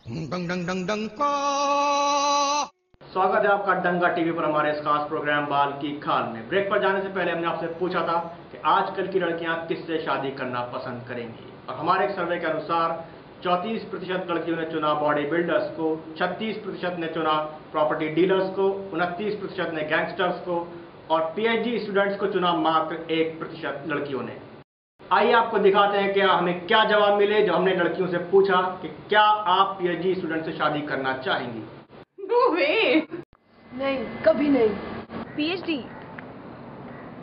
डंग डंग डंग डंग का। स्वागत है आपका डंगा टीवी पर हमारे इस खास प्रोग्राम बाल की खाल में। ब्रेक पर जाने से पहले हमने आपसे पूछा था कि आजकल की लड़कियां किससे शादी करना पसंद करेंगी, और हमारे एक सर्वे के अनुसार 34% लड़कियों ने चुना बॉडी बिल्डर्स को, 36% ने चुना प्रॉपर्टी डीलर्स को, 29% ने गैंगस्टर्स को, और पीएचडी स्टूडेंट्स को चुना मात्र 1% लड़कियों ने। आइए आपको दिखाते हैं कि हमें क्या जवाब मिले जब हमने लड़कियों से पूछा कि क्या आप पीएचडी स्टूडेंट से शादी करना चाहेंगी। No way! नहीं, कभी नहीं। PhD?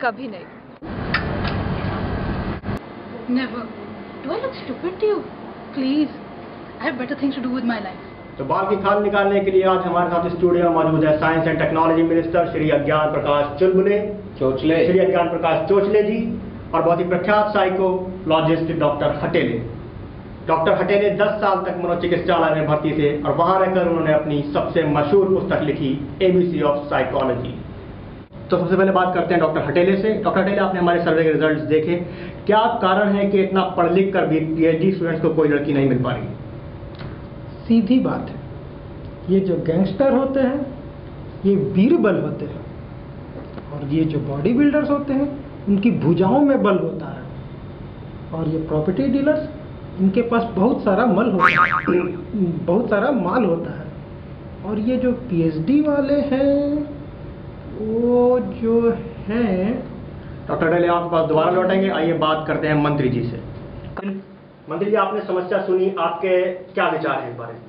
कभी नहीं। Never. Do I look stupid to you? Please. I have better things to do with my life. तो बाल की खाल निकालने के लिए आज हमारे साथ स्टूडियो में मौजूद है science and technology minister Shri अज्ञान प्रकाश चुलबुले चोचले, श्री अज्ञान प्रकाश चोचले जी, और बहुत ही प्रख्यात साइकोलॉजिस्ट डॉक्टर हटेले। डॉक्टर हटेले 10 साल तक मनोचिकित्सालय में भर्ती थे और वहां रहकर उन्होंने अपनी सबसे मशहूर पुस्तक लिखी एबीसी ऑफ साइकोलॉजी। तो सबसे पहले बात करते हैं डॉक्टर हटेले से। डॉक्टर हटेले, आपने हमारे सर्वे के रिजल्ट्स देखे, क्या कारण है कि इतना पढ़ लिख कर भी पीएचडी स्टूडेंट्स को कोई लड़की नहीं मिल पा रही? सीधी बात है, ये जो गैंगस्टर होते हैं ये बीरबल होते हैं, और ये जो बॉडी बिल्डर्स होते हैं उनकी भुजाओं में बल होता है, और ये प्रॉपर्टी डीलर्स इनके पास बहुत सारा माल होता है। और ये जो पीएचडी वाले हैं वो जो हैं। डॉक्टर हटेले, आप दोबारा लौटेंगे। आइए बात करते हैं मंत्री जी से। मंत्री जी, आपने समस्या सुनी, आपके क्या विचार हैं इस बारे में?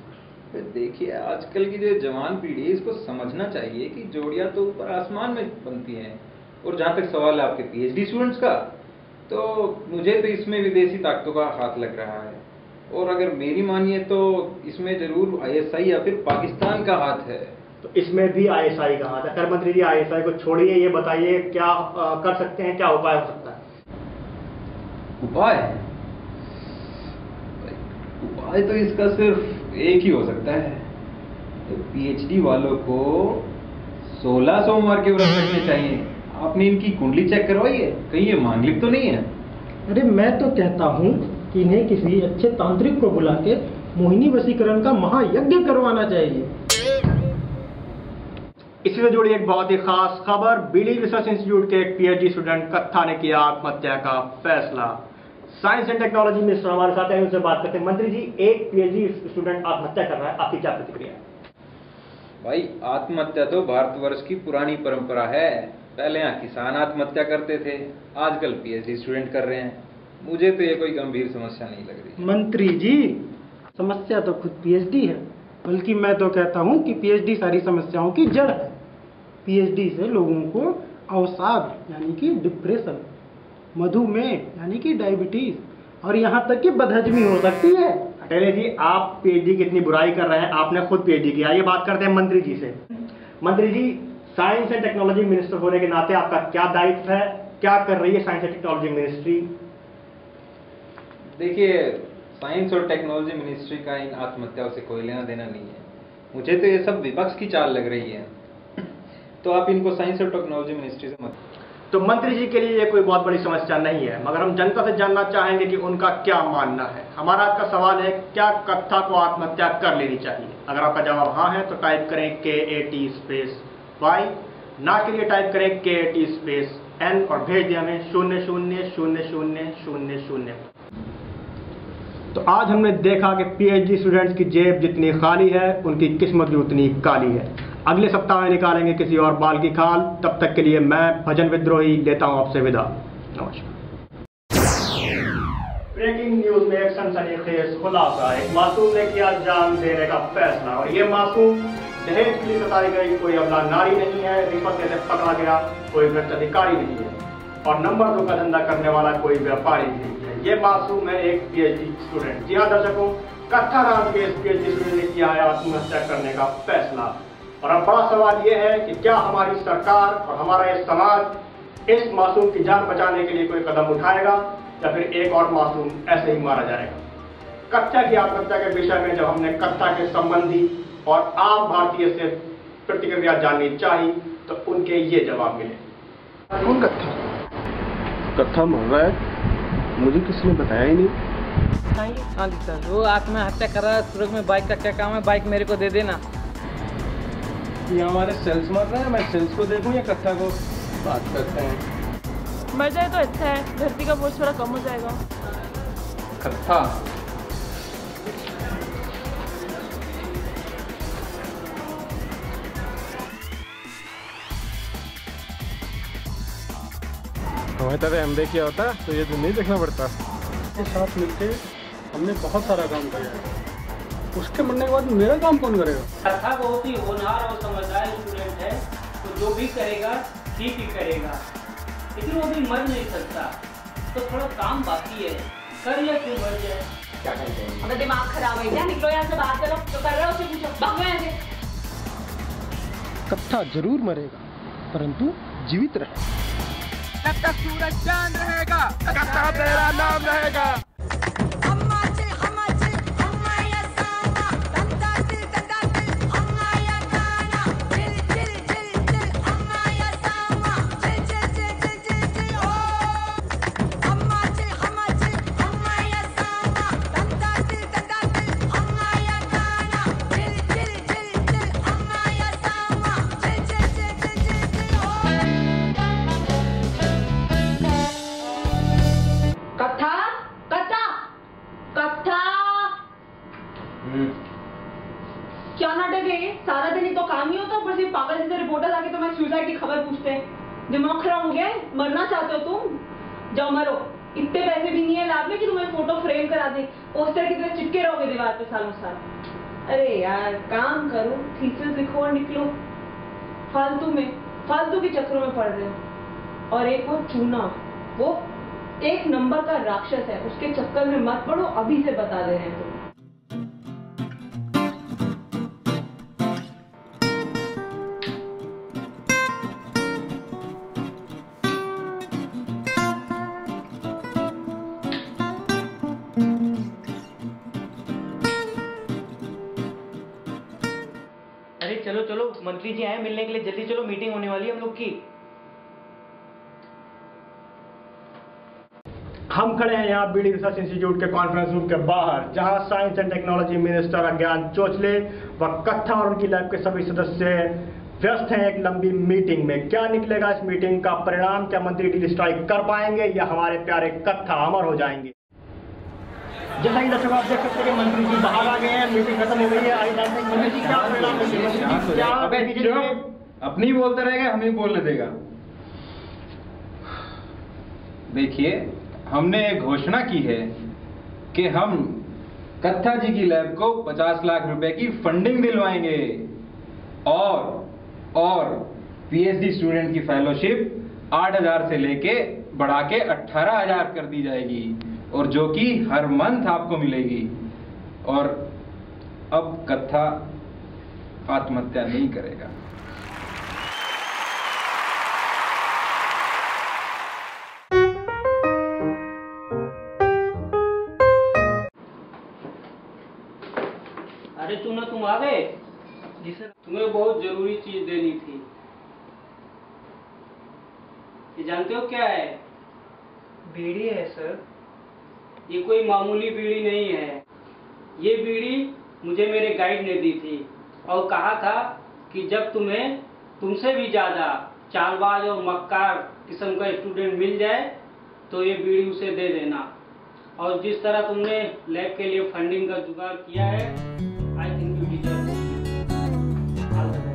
देखिए, आजकल की जो जवान पीढ़ी है इसको समझना चाहिए कि जोड़ियां तो ऊपर आसमान में बनती हैं। और जहां तक सवाल है आपके पीएचडी स्टूडेंट्स का, तो मुझे तो इसमें विदेशी ताकतों का हाथ लग रहा है, और अगर मेरी मानिए तो इसमें जरूर आईएसआई या फिर पाकिस्तान का हाथ है। तो इसमें भी आईएसआई का हाथ है। खैर मंत्री जी, आईएसआई को छोड़िए, ये बताइए क्या कर सकते हैं, क्या उपाय हो सकता है? उपाय तो इसका सिर्फ एक ही हो सकता है। तो पीएचडी वालों को 16 सोमवार के व्रत रखने चाहिए। आपने इनकी कुंडली चेक करवाई है? कहीं ये मांगलिक तो नहीं है? अरे मैं तो कहता हूँ कि इन्हें किसी अच्छे तांत्रिक को बुला के मोहिनी वशीकरण का महायज्ञ करवाना चाहिए। इसी से जुड़ी एक बहुत ही खास खबर। बीडी रिसर्च इंस्टीट्यूट के एक पीएचडी स्टूडेंट कत्था ने किया आत्महत्या का फैसला। साइंस एंड टेक्नोलॉजी मिनिस्टर हमारे साथ हैं, उनसे बात करते हैं। मंत्री जी, एक पीएचडी स्टूडेंट आत्महत्या कर रहा है, आपकी क्या प्रतिक्रिया है? भाई, आत्महत्या तो भारतवर्ष की पुरानी परंपरा है। पहले यहाँ किसान आत्महत्या करते थे, आजकल पीएचडी स्टूडेंट कर रहे हैं। मुझे तो ये कोई गंभीर समस्या नहीं लग रही। मंत्री जी, समस्या तो खुद पीएचडी है, बल्कि मैं तो कहता हूँ कि पीएचडी सारी समस्याओं की जड़ है। पीएचडी से लोगों को अवसाद यानी कि डिप्रेशन, मधुमेह यानी कि डायबिटीज, और यहाँ तक कि बदहजमी हो सकती है। हटेले जी, आप पीएचडी की इतनी बुराई कर रहे हैं, आपने खुद पीएचडी किया। ये बात करते हैं मंत्री जी से। मंत्री जी, साइंस एंड टेक्नोलॉजी मिनिस्टर होने के नाते आपका क्या दायित्व है, क्या कर रही है साइंस एंड टेक्नोलॉजी मिनिस्ट्री? देखिए, साइंस और टेक्नोलॉजी मिनिस्ट्री का इन आत्महत्याओं से कोई लेना देना नहीं है। मुझे तो ये सब विपक्ष की चाल लग रही है, तो आप इनको साइंस और टेक्नोलॉजी मिनिस्ट्री से मत। तो मंत्री जी के लिए ये कोई बहुत बड़ी समस्या नहीं है, मगर हम जनता से जानना चाहेंगे कि उनका क्या मानना है। हमारा आपका सवाल है, क्या कत्था को आत्महत्या कर लेनी चाहिए? अगर आपका जवाब हाँ है तो टाइप करें KAT स्पेस Y, ना के लिए टाइप करें KAT स्पेस N और भेज दिया हमें 000000। तो आज हमने देखा कि पीएचडी स्टूडेंट्स की जेब जितनी खाली है, उनकी किस्मत भी उतनी काली है। अगले सप्ताह में निकालेंगे किसी और बाल की खाल। तब तक के लिए मैं भजन विद्रोही लेता हूं आपसे विदा। नमस्कार। ब्रेकिंग न्यूज में एक सनसनीखेज खुलासा, एक मासूम ने किया जान देने का फैसला, और ये मासूम दहेज के लिए सताई गई कोई अबला नारी नहीं है, रिश्वत लेते पकड़ा गया कोई भ्रष्ट अधिकारी नहीं है, और नंबर 2 का धंधा करने वाला कोई व्यापारी नहीं है। ये मासूम है एक पीएचडी स्टूडेंट। जी हाँ दर्शकों, कत्था नाम के इस पीएचडी स्टूडेंट ने किया है आत्महत्या करने का फैसला। और अब बड़ा सवाल यह है कि क्या हमारी सरकार और हमारा ये समाज इस मासूम की जान बचाने के लिए कोई कदम उठाएगा, या फिर एक और मासूम ऐसे ही मारा जाएगा? कत्था की आत्महत्या के विषय में जब हमने कत्था के संबंधी और आम भारतीय से प्रतिक्रिया जाननी चाहिए तो उनके ये जवाब मिले। कौन कत्था? कत्था मर रहा है, मुझे किसी ने बताया ही नहीं। दिखाएंगे? हाँ जी सर, वो आत्महत्या कर रहा है सूरज में, बाइक का क्या काम है, बाइक मेरे को दे देना। ये हमारे सेल्स मर रहे हैं, मैं सेल्स को देखूं या कत्था को? बात करते हैं। मर जाए तो अच्छा है, धरती का बोझ थोड़ा कम हो जाएगा। कत्था हमें तरह हम देखिए होता तो ये तो नहीं देखना पड़ता। के साथ मिलके हमने बहुत सारा काम किया है, उसके मरने के बाद मेरा काम कौन करेगा? कथा बहुत ही होनहार और समझदार स्टूडेंट है, तो जो भी करेगा ठीक ही करेगा, लेकिन वो भी मर नहीं सकता, तो थोड़ा काम बाकी है, कर या क्यों मर जाए। क्या कहते हैं? अगर दिमाग खराब है क्या, निकलो यहाँ से बाहर, चलो जो कर रहे हो उसे पूछो, भागो यहाँ से। कत्था जरूर मरेगा परंतु जीवित रहेगा। कत्था सूरज चांद रहेगा, कत्था तेरा नाम रहेगा। क्या नाटक है ये? सारा दिन ही तो काम ही होता, ऊपर से पागल जैसे रिपोर्टर आके तुम्हें सुसाइड की खबर पूछते हैं। दिमाग खराब हो गया है? मरना चाहते हो तुम? जाओ मरो, इतने पैसे भी नहीं है लाभ में कि तुम्हें फोटो फ्रेम करा दे, पोस्टर की तरह चिपके रहोगे दीवार पे सालों साल। अरे यार काम करो, थीसिस लिखो और निकलो, फालतू के चक्रों में पड़ रहे हो। और एक वो चूना, वो एक नंबर का राक्षस है, उसके चक्कर में मत पड़ो, अभी से बता दे रहे हैं तुम। अरे चलो चलो, मंत्री जी आए मिलने के लिए, जल्दी चलो, मीटिंग होने वाली है हम लोग की। हम खड़े हैं यहाँ बीडी रिसर्च इंस्टीट्यूट के कॉन्फ्रेंस रूम के बाहर, जहाँ साइंस एंड टेक्नोलॉजी मिनिस्टर अज्ञान चोचले व कत्था और उनकी लैब के सभी सदस्य व्यस्त हैं एक लंबी मीटिंग में। क्या निकलेगा इस मीटिंग का परिणाम? क्या मंत्री डील स्ट्राइक कर पाएंगे या हमारे प्यारे कत्था अमर हो जाएंगे? जैसा कि दर्शक आप देख सकते हैं कि मंत्री जी बाहर आ गए हैं, मीटिंग खत्म हो गई है। आई जानते हैं मंत्री जी क्या परिणाम होंगे? अपनी बोलते रहेगा, हमें बोलने देगा। देखिए, हमने एक घोषणा की है कि हम कत्था जी की लैब को 50 लाख रुपए की फंडिंग दिलवाएंगे और पीएचडी स्टूडेंट की फेलोशिप 8,000 से लेके बढ़ा के 18,000 कर दी जाएगी, और जो कि हर मंथ आपको मिलेगी। और अब कत्था आत्महत्या नहीं करेगा। अरे चूना, तुम आ गए? जी सर। तुम्हें बहुत जरूरी चीज देनी थी। ये जानते हो क्या है? बीड़ी है सर। ये कोई मामूली बीड़ी नहीं है। ये बीड़ी मुझे मेरे गाइड ने दी थी और कहा था कि जब तुम्हें तुमसे भी ज्यादा चालबाज और मक्कार किस्म का स्टूडेंट मिल जाए तो ये बीड़ी उसे दे देना। और जिस तरह तुमने लैब के लिए फंडिंग का जुगाड़ किया है, I think you deserve it. All the best.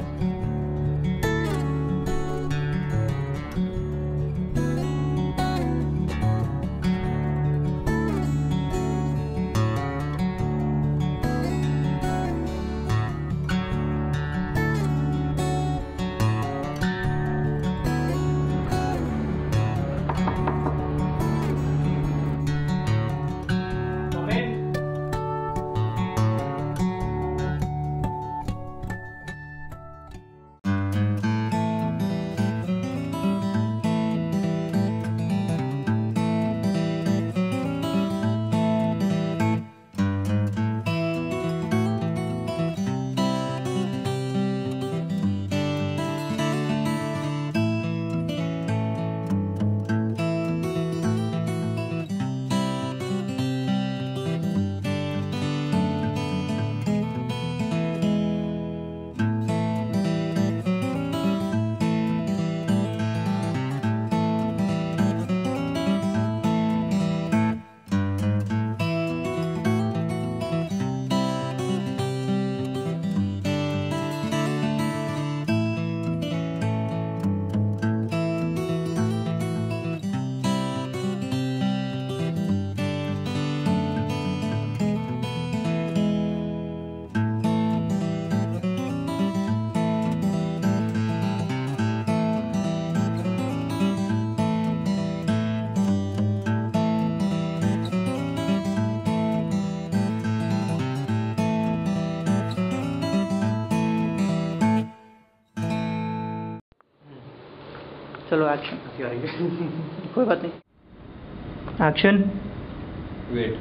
चलो एक्शन। हंसी आ रही है। कोई बात नहीं। Action. Wait.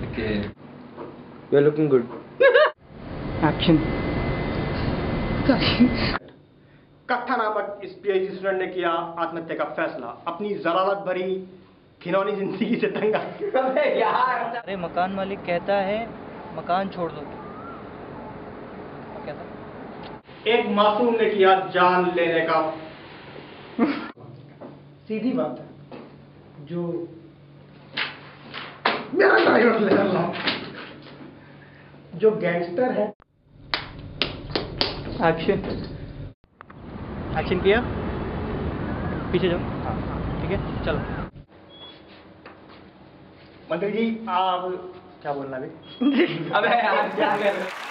Okay. You are looking good. Action. कट्टा नामक इस पीएचडी स्टूडेंट ने किया आत्महत्या का फैसला, अपनी जलालत भरी घिनौनी जिंदगी से तंग आ। अरे मकान मालिक कहता है मकान छोड़ दो। क्या था? एक मासूम ने किया जान लेने का। सीधी बात है, जो मेरा ड्राइवर ले रहा जो गैंगस्टर है। एक्शन। एक्शन किया, पीछे जाओ। ठीक है, चलो। मंत्री जी आप क्या बोलना अभी? अबे यार क्या कर रहे हो?